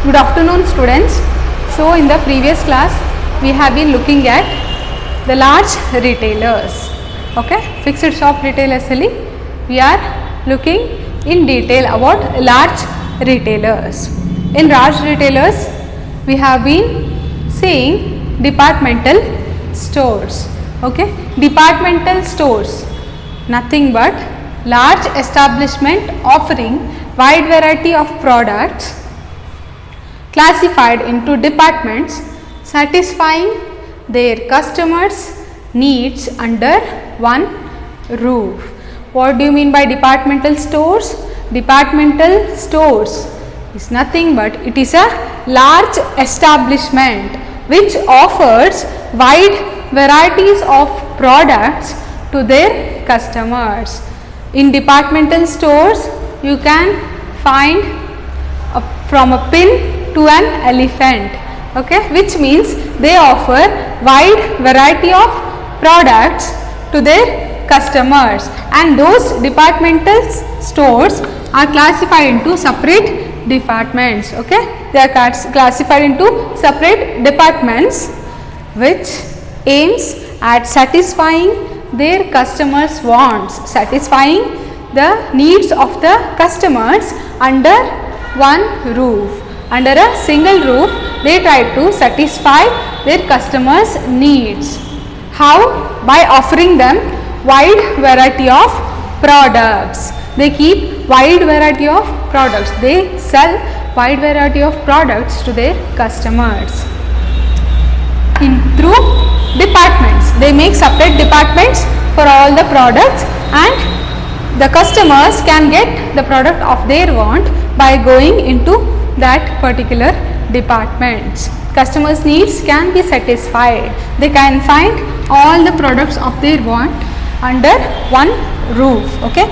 Good afternoon, students. So in the previous class we have been looking at the large retailers. Okay, fixed shop retailers ಅಲ್ಲಿ we are looking in detail about large retailers. In large retailers we have been seeing departmental stores. Okay, departmental stores nothing but large establishment offering wide variety of products classified into departments satisfying their customers' needs under one roof. What do you mean by departmental stores? Departmental stores is nothing but it is a large establishment which offers wide varieties of products to their customers. In departmental stores you can find from a pin to an elephant, okay, which means they offer wide variety of products to their customers, and those departmental stores are classified into separate departments. Okay, they are classified into separate departments which aims at satisfying their customers' wants, satisfying the needs of the customers under one roof. Under a single roof they try to satisfy their customers' needs. How? By offering them wide variety of products. They keep wide variety of products. They sell wide variety of products to their customers through departments. They make separate departments for all the products, and the customers can get the product of their want by going into that particular departments. Customers' needs can be satisfied. They can find all the products of their want under one roof. Okay,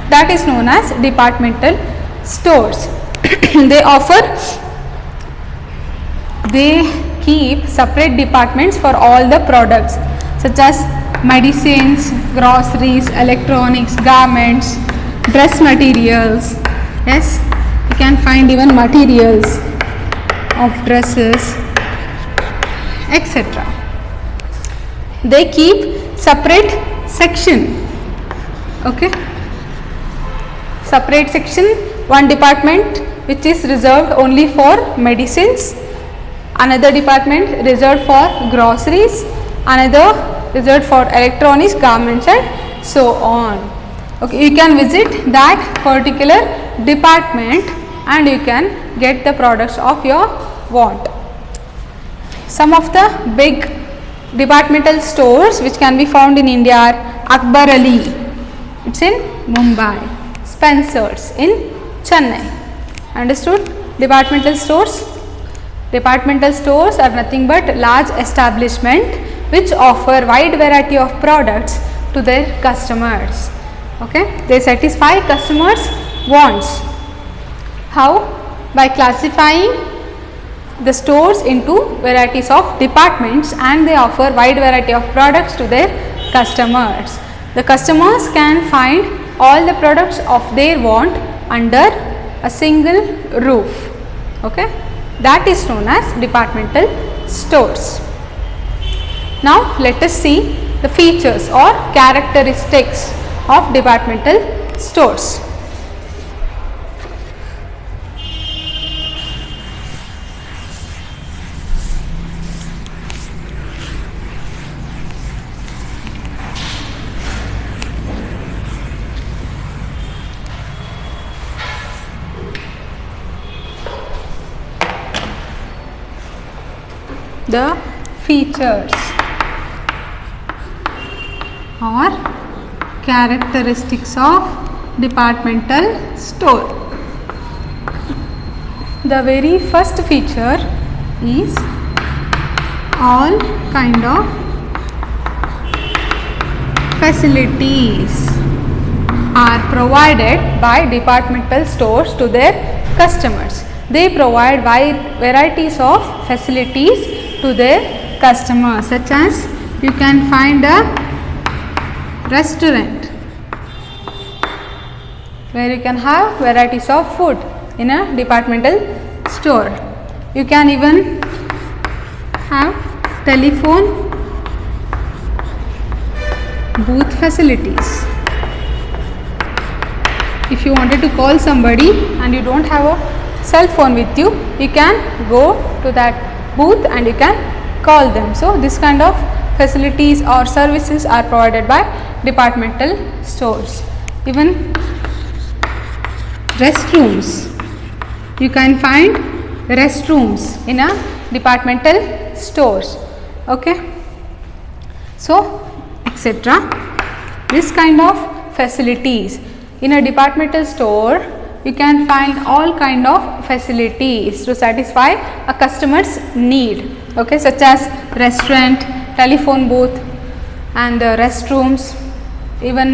that is known as departmental stores. They keep separate departments for all the products such as medicines, groceries, electronics, garments, dress materials. Yes, you can find even materials of dresses, etc. They keep separate section. Okay, separate section, one department which is reserved only for medicines, another department reserved for groceries, another reserved for electronics, garments, and so on. Okay, you can visit that particular department and you can get the products of your want. Some of the big departmental stores which can be found in India are Akbar Ali, it's in Mumbai, Spencer's in Chennai. Understood? Departmental stores? Departmental stores are nothing but large establishment which offer wide variety of products to their customers. Okay, they satisfy customers' wants. How? By classifying the stores into varieties of departments, and they offer wide variety of products to their customers. The customers can find all the products of their want under a single roof. Okay, that is known as departmental stores. Now let us see the features or characteristics of departmental stores. The features or characteristics of departmental store. The very first feature is all kind of facilities are provided by departmental stores to their customers. They provide wide varieties of facilities to their customers, such as you can find a restaurant where you can have varieties of food in a departmental store. You can even have telephone booth facilities. If you wanted to call somebody and you don't have a cell phone with you, you can go to that booth and you can call them. So this kind of facilities or services are provided by departmental stores. Even restrooms, you can find restrooms in a departmental stores. Okay, so etc. This kind of facilities in a departmental store, you can find all kind of facilities to satisfy a customer's need, okay, such as restaurant, telephone booth and restrooms, even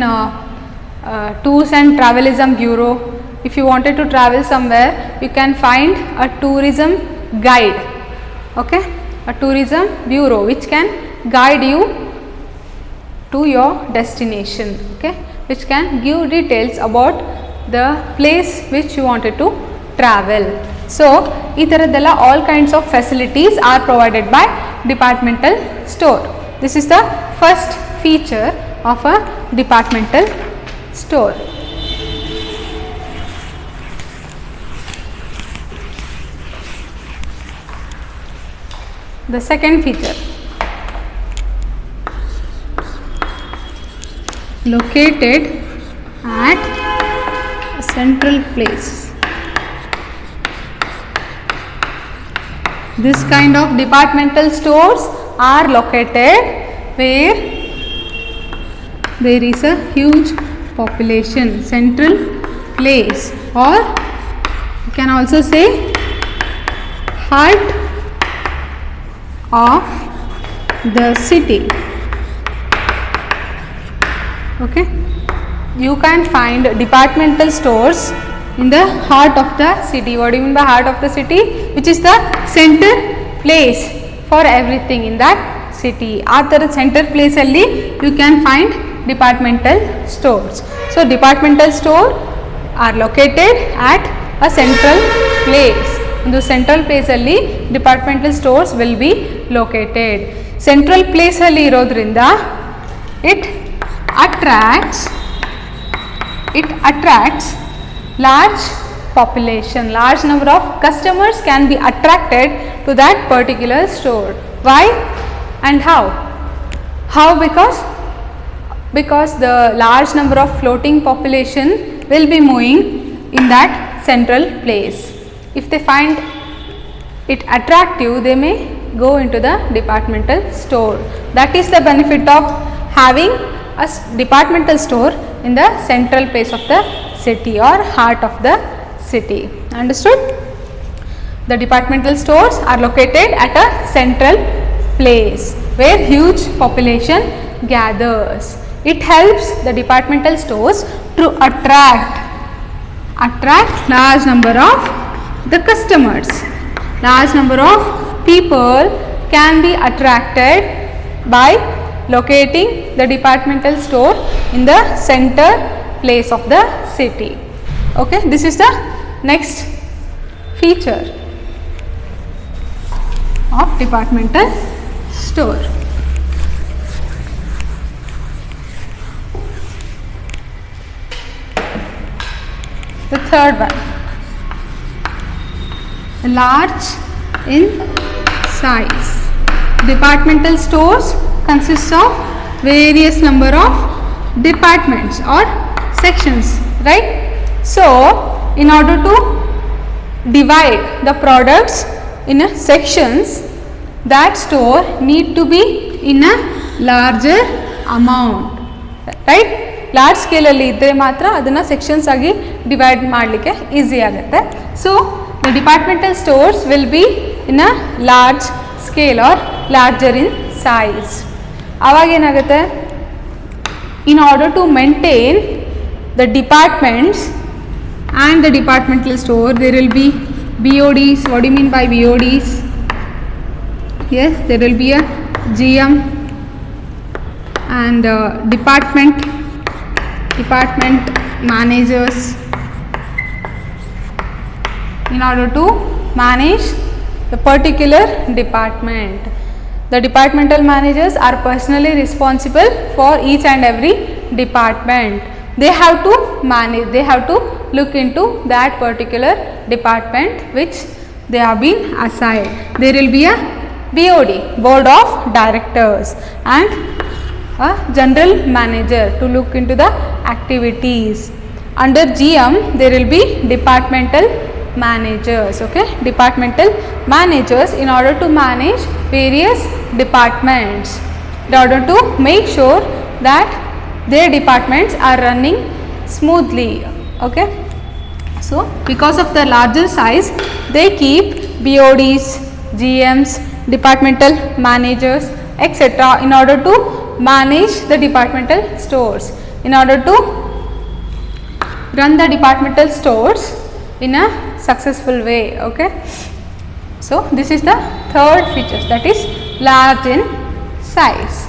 tours and travelism bureau. If you wanted to travel somewhere, you can find a tourism guide, okay, a tourism bureau which can guide you to your destination, okay, which can give details about the place which you wanted to travel. So ee taraddella all kinds of facilities are provided by departmental store. This is the first feature of a departmental store. The second feature, located at a central place. This kind of departmental stores are located where there is a huge population, central place, or you can also say heart of the city. Okay, you can find departmental stores in the heart of the city. What do you mean by heart of the city? Which is the center place for everything in that city. At the center place alli you can find departmental stores. So departmental store are located at a central place. In the central place alli departmental stores will be located. Central place alli irodrinda it attracts large population, large number of customers can be attracted to that particular store. Why and how? Because the large number of floating population will be moving in that central place. If they find it attractive, they may go into the departmental store. That is the benefit of having a departmental store in the central place of the city or heart of the city. Understood? The departmental stores are located at a central place where huge population gathers. It helps the departmental stores to attract large number of the customers. Large number of people can be attracted by locating the departmental store in the center place of the city. Okay, this is the next feature of departmental store. The third one, large in size. Departmental stores consists of various number of departments or sections, right? So in order to divide the products in a sections, that store need to be in a larger amount, right? Large scale alli idre matra adanna sections agi divide madlikke easy agutte. So the departmental stores will be in a large scale or larger in size. Avag enagutte, in order to maintain the departments and the departmental store, there will be BODs. What do you mean by BODs? Yes, there will be a GM and department managers in order to manage the particular department. The departmental managers are personally responsible for each and every department. They have to manage, they have to look into that particular department which they have been assigned. There will be a BOD, Board of Directors, and a general manager to look into the activities. Under GM there will be departmental managers, okay, departmental managers in order to manage various departments, in order to make sure that their departments are running smoothly, okay. So because of the larger size they keep BODs, GMs, departmental managers, etc. in order to manage the departmental stores, in order to run the departmental stores in a successful way, okay. So this is the third feature, that is large in size.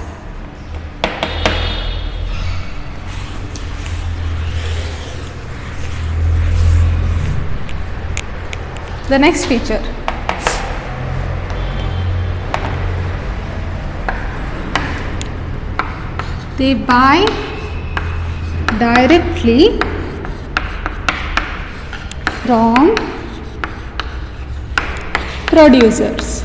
The next feature, they buy directly from producers.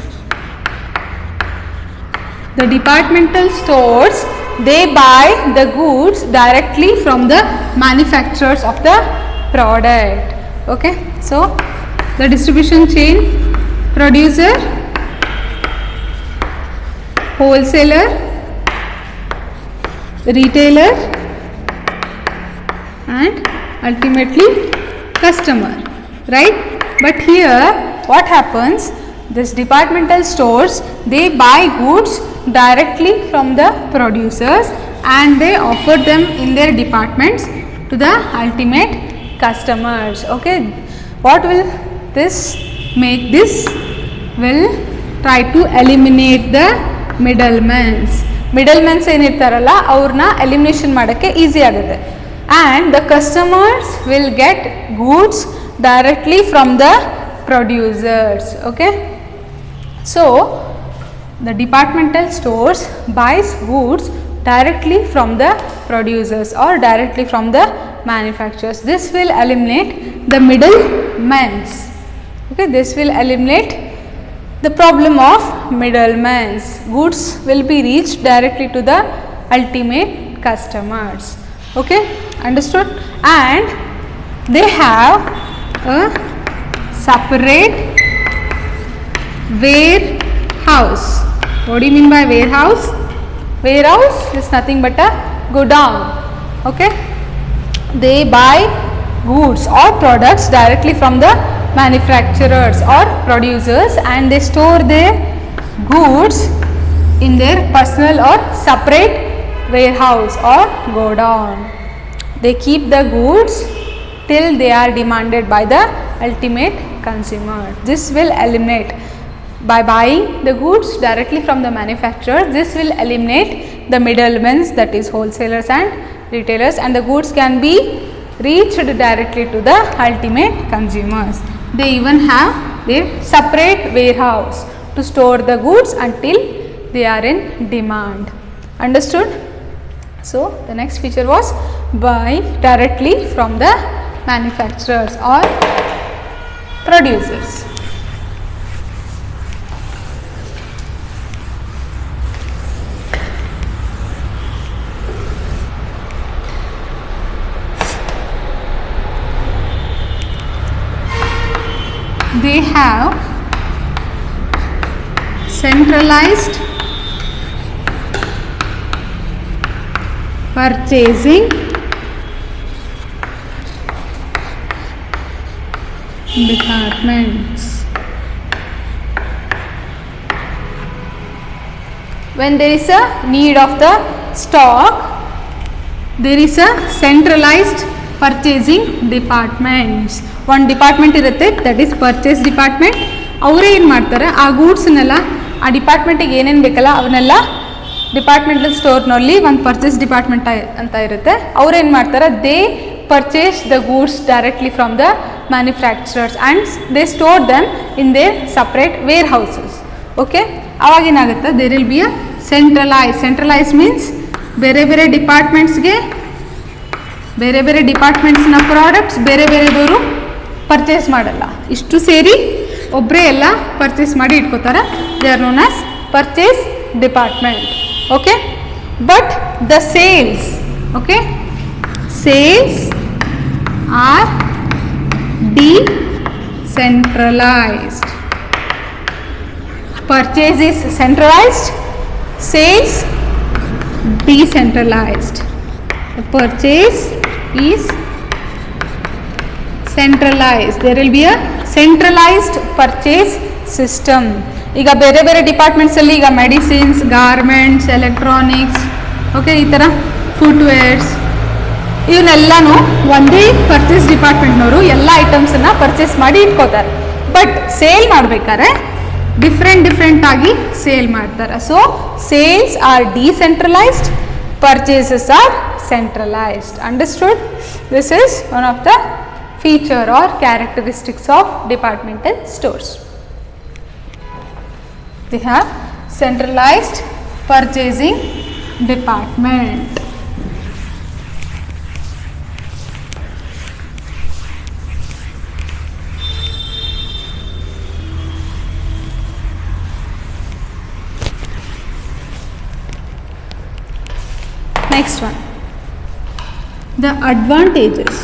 The departmental stores, they buy the goods directly from the manufacturers of the product, okay. So the distribution chain, producer, wholesaler, retailer, and ultimately customer, right. But here what happens, this departmental stores, they buy goods directly from the producers and they offer them in their departments to the ultimate customers, okay. What will this make? This will try to eliminate the middlemans. Middlemans ಏನಿರ್ತಾರಲ್ಲ ಅವ್ರನ್ನ elimination ಮಾಡೋಕ್ಕೆ easy ಆಗುತ್ತೆ. And the customers will get goods directly from the producers, okay. So the departmental stores buys goods directly from the producers or directly from the manufacturers. This will eliminate the middlemen, okay. This will eliminate the problem of middlemen. Goods will be reached directly to the ultimate customers, okay, understood. And they have a separate warehouse. What do you mean by warehouse? Warehouse is nothing but a godown, okay. They buy goods or products directly from the manufacturers or producers and they store their goods in their personal or separate warehouse or godown. They keep the goods till they are demanded by the ultimate consumer. This will eliminate, by buying the goods directly from the manufacturer, this will eliminate the middlemen, that is wholesalers and retailers, and the goods can be reached directly to the ultimate consumers. They even have their separate warehouse to store the goods until they are in demand, understood. So the next feature was buy directly from the manufacturers or producers. They have centralized purchasing departments. When there is a need of the stock, there is a centralized purchasing departments. One department ಇರುತ್ತೆ, that is purchase department. ಅವರೇ ಏನು ಮಾಡ್ತಾರೆ, ಆ ಗೂಡ್ಸ್ನೆಲ್ಲ ಆ ಡಿಪಾರ್ಟ್ಮೆಂಟಿಗೆ ಏನೇನು ಬೇಕಲ್ಲ ಅವನ್ನೆಲ್ಲ departmental ಸ್ಟೋರ್ನಲ್ಲಿ ಒಂದು ಪರ್ಚೇಸ್ ಡಿಪಾರ್ಟ್ಮೆಂಟ್ ಅಂತ ಇರುತ್ತೆ. ಅವ್ರೇನು ಮಾಡ್ತಾರೆ, they purchase the goods directly from the manufacturers and they store them in their separate warehouses. Okay, avaginagutte there will be a centralized means ಬೇರೆ ಡಿಪಾರ್ಟ್ಮೆಂಟ್ಸ್ಗೆ ಬೇರೆ ಡಿಪಾರ್ಟ್ಮೆಂಟ್ಸ್ನ ಪ್ರಾಡಕ್ಟ್ಸ್ ಬೇರೆದವರು ಪರ್ಚೇಸ್ ಮಾಡಲ್ಲ, ಇಷ್ಟು ಸೇರಿ ಒಬ್ಬರೇ ಎಲ್ಲ ಪರ್ಚೇಸ್ ಮಾಡಿ ಇಟ್ಕೋತಾರೆ. They are known as purchase department. Okay, but the sales, okay, sales are decentralized. Purchase is centralized, sales decentralized. The purchase is centralized. There will be a centralized purchase system. ಈಗ ಬೇರೆ departments ಅಲ್ಲಿ ಈಗ medicines, garments, electronics, okay, ಈ ಥರ footwears ಇವನ್ನೆಲ್ಲನೂ ಒಂದೇ purchase ಡಿಪಾರ್ಟ್ಮೆಂಟ್ನವರು ಎಲ್ಲ ಐಟಮ್ಸನ್ನು purchase ಮಾಡಿ ಇಟ್ಕೋತಾರೆ. ಬಟ್ ಸೇಲ್ ಮಾಡಬೇಕಾದ್ರೆ ಡಿಫ್ರೆಂಟ್ ಆಗಿ ಸೇಲ್ ಮಾಡ್ತಾರೆ. So sales are decentralised, purchases are centralized. Understood? This is one of the feature or characteristics of departmental stores. They have centralized purchasing department. Next one, the advantages.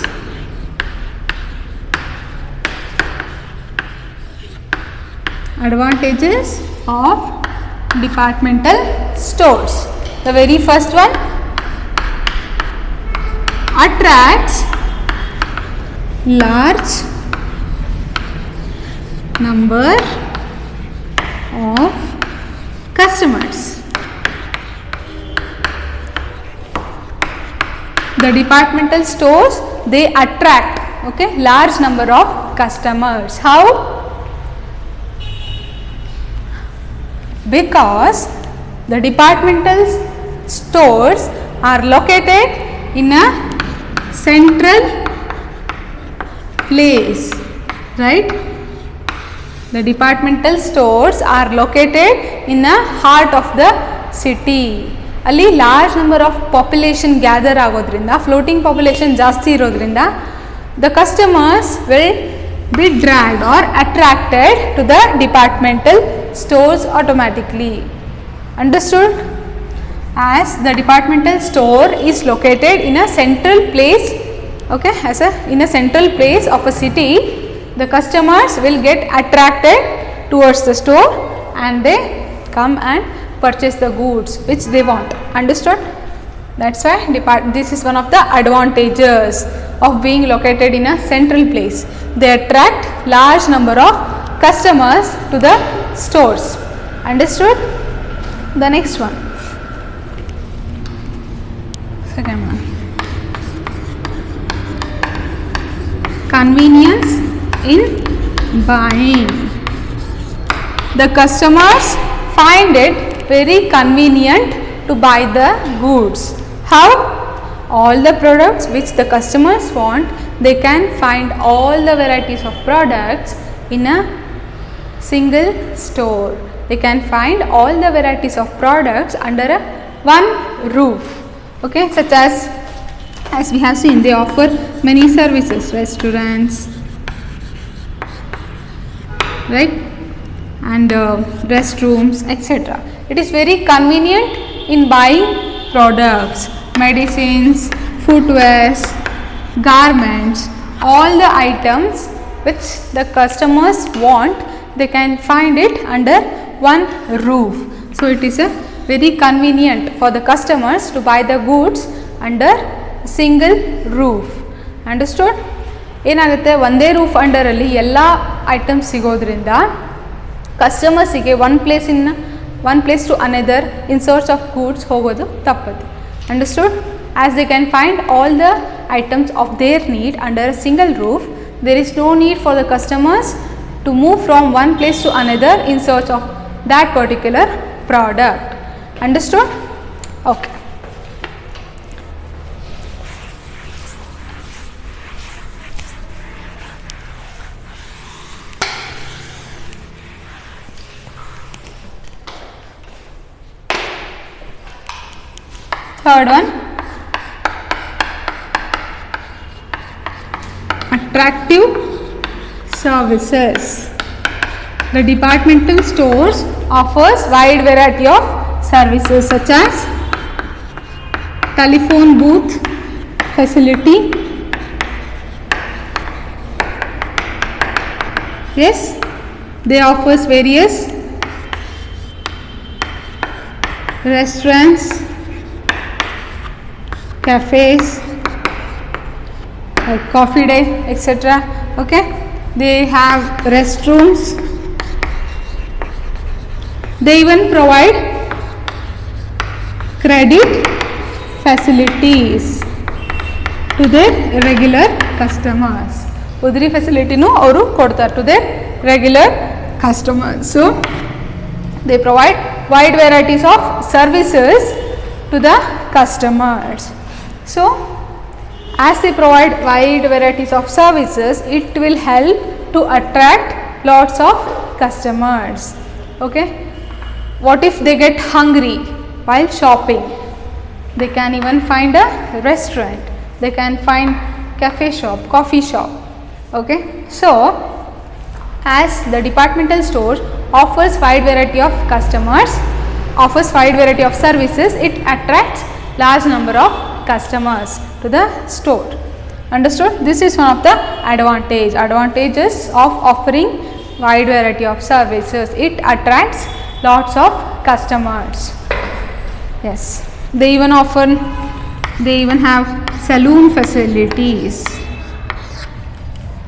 Advantages of departmental stores. The very first one, attracts large number of customers. The departmental stores, they attract, okay, large number of customers. How? Because the departmental stores are located in a central place, right? The departmental stores are located in the heart of the city. ಅಲ್ಲಿ large number of population gather ಆಗೋದ್ರಿಂದ, floating population ಜಾಸ್ತಿ ಇರೋದ್ರಿಂದ the customers will be dragged or attracted to the departmental stores automatically. Understood? As the departmental store is located in a central place, okay, in a central place of a city, the customers will get attracted towards the store and they come and purchase the goods which they want. Understood? That's why this is one of the advantages of being located in a central place. They attract large number of customers to the stores. Understood? The next one, second one, convenience in buying. The customers find it very convenient to buy the goods. How? All the products which the customers want, they can find all the varieties of products in a single store. They can find all the varieties of products under a one roof. Okay, such as we have seen, they offer many services, restaurants, right, and restrooms, etc. It is very convenient in buying products, medicines, footwears, garments, all the items which the customers want, they can find it under one roof. So it is a very convenient for the customers to buy the goods under single roof. Understood? ಏನಾಗುತ್ತೆ, ಒಂದೇ roof under ಅಲ್ಲಿ ಎಲ್ಲ items ಸಿಗೋದ್ರಿಂದ ಕಸ್ಟಮರ್ಸಿಗೆ one place to another in search of goods ಹೋಗೋದು ತಪ್ಪದು. Understood? As they can find all the items of their need under a single roof, there is no need for the customers to move from one place to another in search of that particular product. Understood? Okay. Third one, attractive services. The departmental stores offers wide variety of services such as telephone booth facility. Yes, they offers various restaurants, cafes, like coffee day, etc. Okay, they have restrooms. They even provide credit facilities to their regular customers. Udri facility nu avaru kodtare to their regular customers. So they provide wide varieties of services to the customers. So as they provide wide varieties of services, it will help to attract lots of customers. Okay, what if they get hungry while shopping? They can even find a restaurant, they can find cafe shop, coffee shop. Okay, so as the departmental store offers wide variety of customers, offers wide variety of services, it attracts large number of customers to the store. Understood? This is one of the advantages of offering wide variety of services. It attracts lots of customers. Yes, they even have saloon facilities.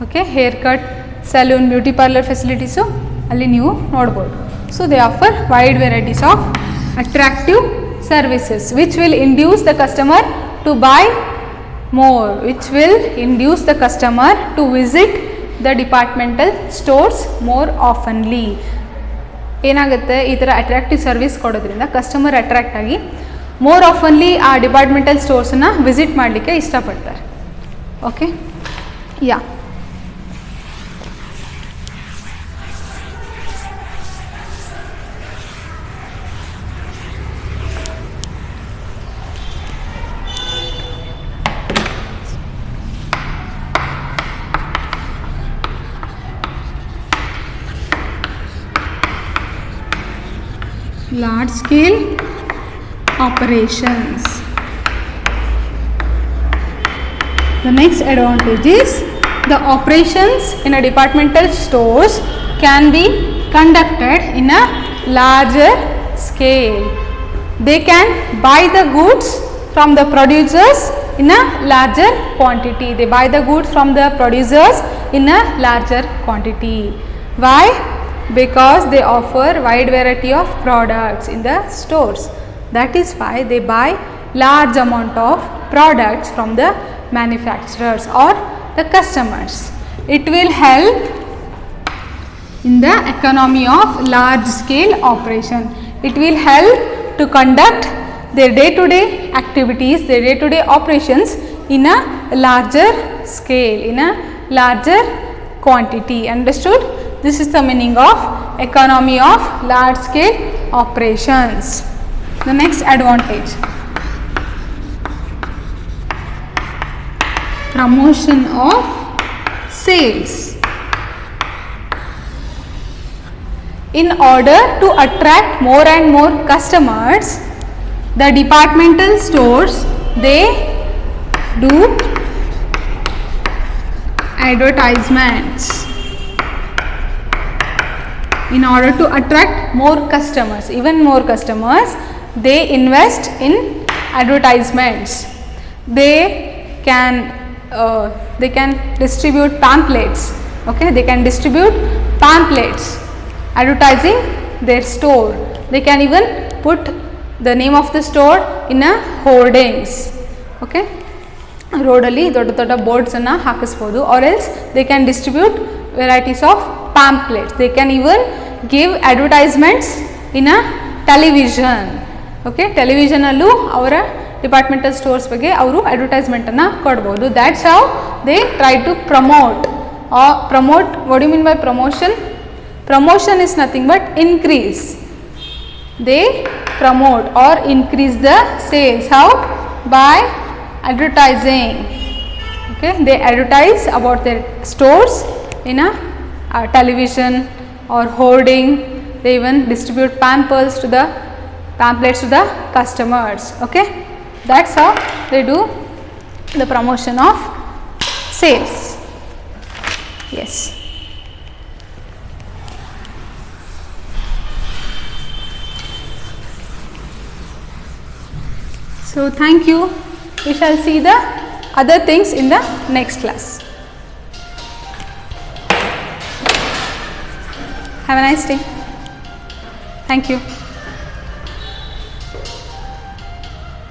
Okay, haircut, saloon, beauty parlor facilities alli ನೀವು ನೋಡಬಹುದು. So they offer wide varieties of attractive services which will induce the customer to buy more, which will induce the customer to visit the departmental stores more oftenly. ಏನಾಗುತ್ತೆ, ಈ ಥರ attractive service ಕೊಡೋದ್ರಿಂದ customer attract ಆಗಿ more ಆಫನ್ಲಿ ಆ departmental ಸ್ಟೋರ್ಸನ್ನು visit ಮಾಡಲಿಕ್ಕೆ ಇಷ್ಟಪಡ್ತಾರೆ. Okay, yeah large scale operations. The next advantage is the operations in a departmental stores can be conducted in a larger scale. They can buy the goods from the producers in a larger quantity. They buy the goods from the producers in a larger quantity. Why? Because they offer wide variety of products in the stores. That is why they buy large amount of products from the manufacturers or the customers. It will help in the economy of large scale operation. It will help to conduct their day-to-day activities, their day-to-day operations in a larger scale, in a larger quantity. Understood? This is the meaning of economy of large scale operations. The next advantage, promotion of sales. In order to attract more and more customers, the departmental stores, they do advertisements. In order to attract more customers, even more customers, they invest in advertisements. They can distribute pamphlets. Okay, they can distribute pamphlets advertising their store. They can even put the name of the store in a hoardings. Okay, road alli ದೊಡ್ಡ boards ಅನ್ನು ಹಾಕಿಸಬಹುದು, or else they can distribute varieties of pamphlets. They can even give advertisements in a television. Okay, television allu avara departmental stores ಬಗ್ಗೆ ಅವರು advertisement ಅನ್ನು ಕೊಡಬಹುದು. That's how they try to promote. What do you mean by promotion? Promotion is nothing but increase. They promote or increase the sales. How? By advertising. Okay, they advertise about their stores in a television or hoarding. They even distribute pamphlets to the customers. Okay, that's how they do the promotion of sales. Yes. So thank you. We shall see the other things in the next class. Have a nice day. Thank you.